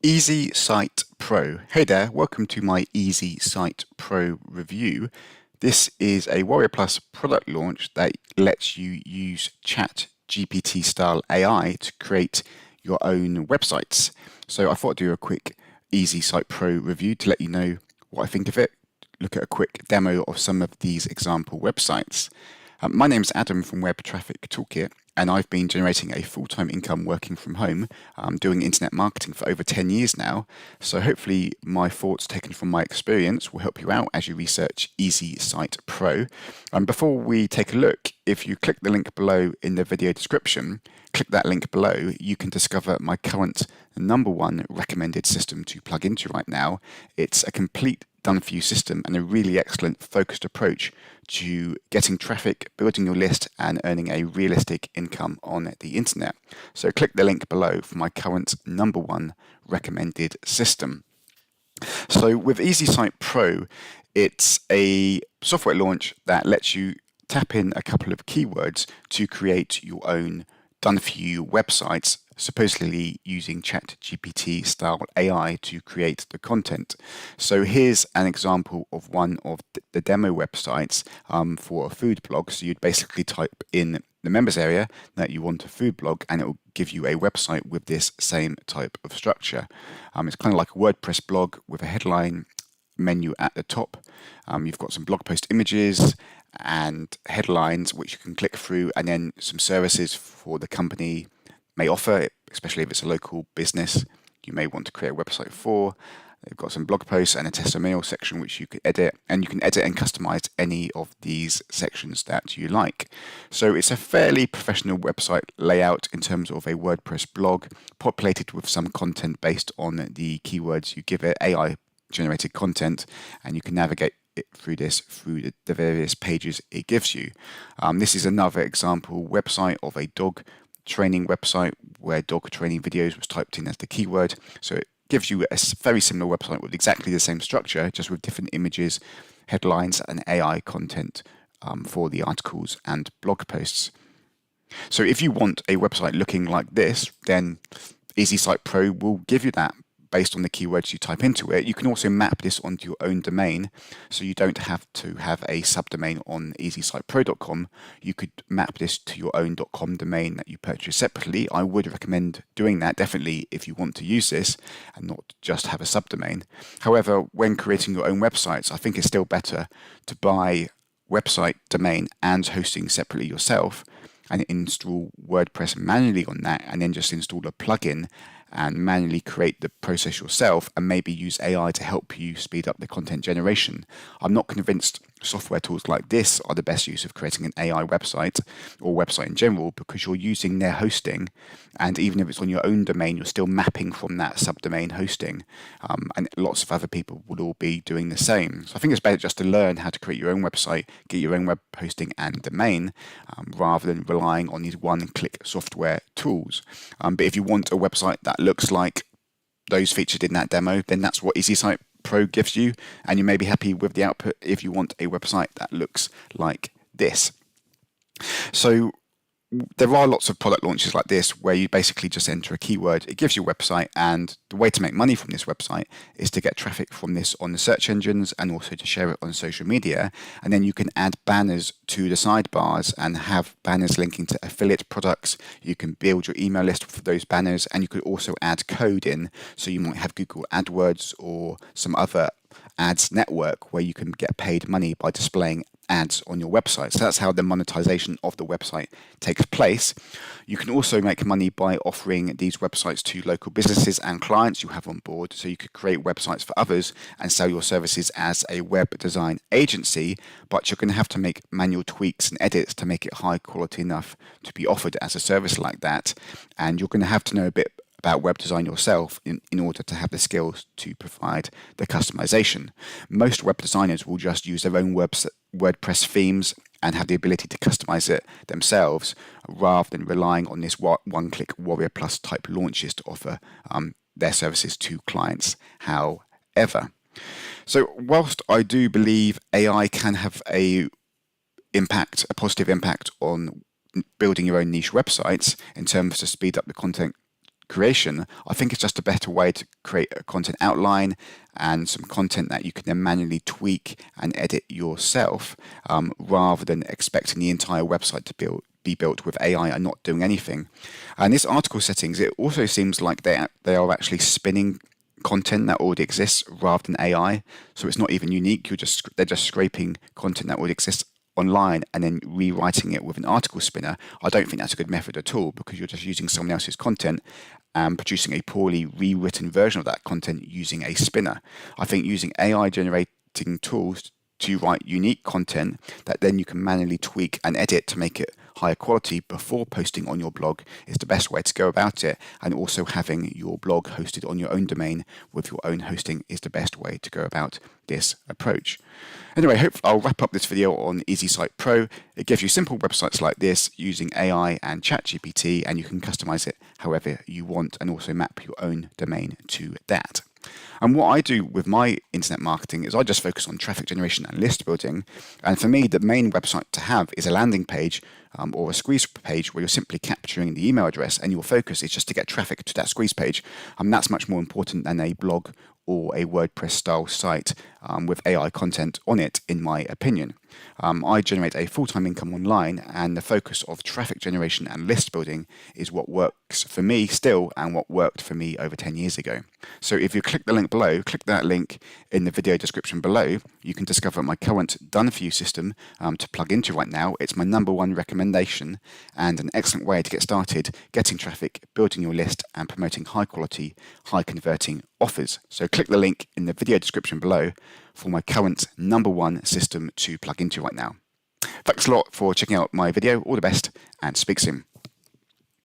Easy Site Pro. Hey there, welcome to my Easy Site Pro review. This is a Warrior Plus product launch that lets you use Chat GPT style AI to create your own websites. So I thought I'd do a quick Easy Site Pro review to let you know what I think of it, look at a quick demo of some of these example websites. My name's Adam from Web Traffic Toolkit, and I've been generating a full-time income working from home, doing internet marketing for over 10 years now. So hopefully my thoughts taken from my experience will help you out as you research Easy Site Pro. Before we take a look, if you click the link below in the video description, click that link below, you can discover my current #1 recommended system to plug into right now. It's a complete done-for-you system and a really excellent focused approach to getting traffic, building your list, and earning a realistic income on the internet. So click the link below for my current #1 recommended system. So with Easy Site Pro, it's a software launch that lets you tap in a couple of keywords to create your own done-for-you websites, supposedly using ChatGPT style AI to create the content. So here's an example of one of the demo websites for a food blog. So you'd basically type in the members area that you want a food blog, and it will give you a website with this same type of structure. It's kind of like a WordPress blog with a headline menu at the top. You've got some blog post images and headlines which you can click through, and then some services for the company may offer, especially if it's a local business you may want to create a website for. They've got some blog posts and a testimonial section which you could edit, and you can edit and customize any of these sections that you like. So it's a fairly professional website layout in terms of a WordPress blog, populated with some content based on the keywords you give it, AI generated content, and you can navigate it through the various pages it gives you. This is another example website of a dog training website where dog training videos was typed in as the keyword. So it gives you a very similar website with exactly the same structure, just with different images, headlines, and AI content for the articles and blog posts. So if you want a website looking like this, then Easy Site Pro will give you that based on the keywords you type into it. You can also map this onto your own domain, so you don't have to have a subdomain on easysitepro.com. You could map this to your own .com domain that you purchase separately. I would recommend doing that, definitely, if you want to use this and not just have a subdomain. However, when creating your own websites, I think it's still better to buy website domain and hosting separately yourself, and install WordPress manually on that, and then just install a plugin and manually create the process yourself, and maybe use AI to help you speed up the content generation. I'm not convinced software tools like this are the best use of creating an AI website or website in general, because you're using their hosting, and even if it's on your own domain, you're still mapping from that subdomain hosting, and lots of other people will all be doing the same. So I think it's better just to learn how to create your own website, get your own web hosting and domain, rather than relying on these one-click software tools. But if you want a website that looks like those featured in that demo, then that's what Easy Site Pro gives you, and you may be happy with the output if you want a website that looks like this. So there are lots of product launches like this where you basically just enter a keyword, it gives you a website, and the way to make money from this website is to get traffic from this on the search engines and also to share it on social media. And then you can add banners to the sidebars and have banners linking to affiliate products. You can build your email list for those banners, and you could also add code in. So you might have Google AdWords or some other ads network where you can get paid money by displaying ads on your website. So that's how the monetization of the website takes place. You can also make money by offering these websites to local businesses and clients you have on board. So you could create websites for others and sell your services as a web design agency, but you're going to have to make manual tweaks and edits to make it high quality enough to be offered as a service like that. And you're going to have to know a bit about web design yourself in order to have the skills to provide the customization. Most web designers will just use their own WordPress themes and have the ability to customize it themselves, rather than relying on this one-click Warrior Plus type launches to offer their services to clients. However, so whilst I do believe AI can have a positive impact on building your own niche websites in terms to speed up the content creation, I think it's just a better way to create a content outline and some content that you can then manually tweak and edit yourself, rather than expecting the entire website to be built with AI and not doing anything. And this article settings, it also seems like they are actually spinning content that already exists rather than AI. So it's not even unique. They're just scraping content that already exists online and then rewriting it with an article spinner. I don't think that's a good method at all, because you're just using someone else's content and producing a poorly rewritten version of that content using a spinner. I think using AI generating tools to write unique content that then you can manually tweak and edit to make it higher quality before posting on your blog is the best way to go about it. And also having your blog hosted on your own domain with your own hosting is the best way to go about this approach. Anyway, I'll wrap up this video on Eazy Site Pro. It gives you simple websites like this using AI and ChatGPT, and you can customize it however you want and also map your own domain to that. And what I do with my internet marketing is I just focus on traffic generation and list building. And for me, the main website to have is a landing page or a squeeze page where you're simply capturing the email address, and your focus is just to get traffic to that squeeze page. That's much more important than a blog or a WordPress style site with AI content on it, in my opinion. I generate a full-time income online, and the focus of traffic generation and list building is what works for me still and what worked for me over 10 years ago. So if you click the link below, click that link in the video description below, you can discover my current done for you system to plug into right now. It's my #1 recommendation and an excellent way to get started getting traffic, building your list and promoting high quality, high converting offers. So click the link in the video description below for my current #1 system to plug into right now. Thanks a lot for checking out my video. All the best and speak soon.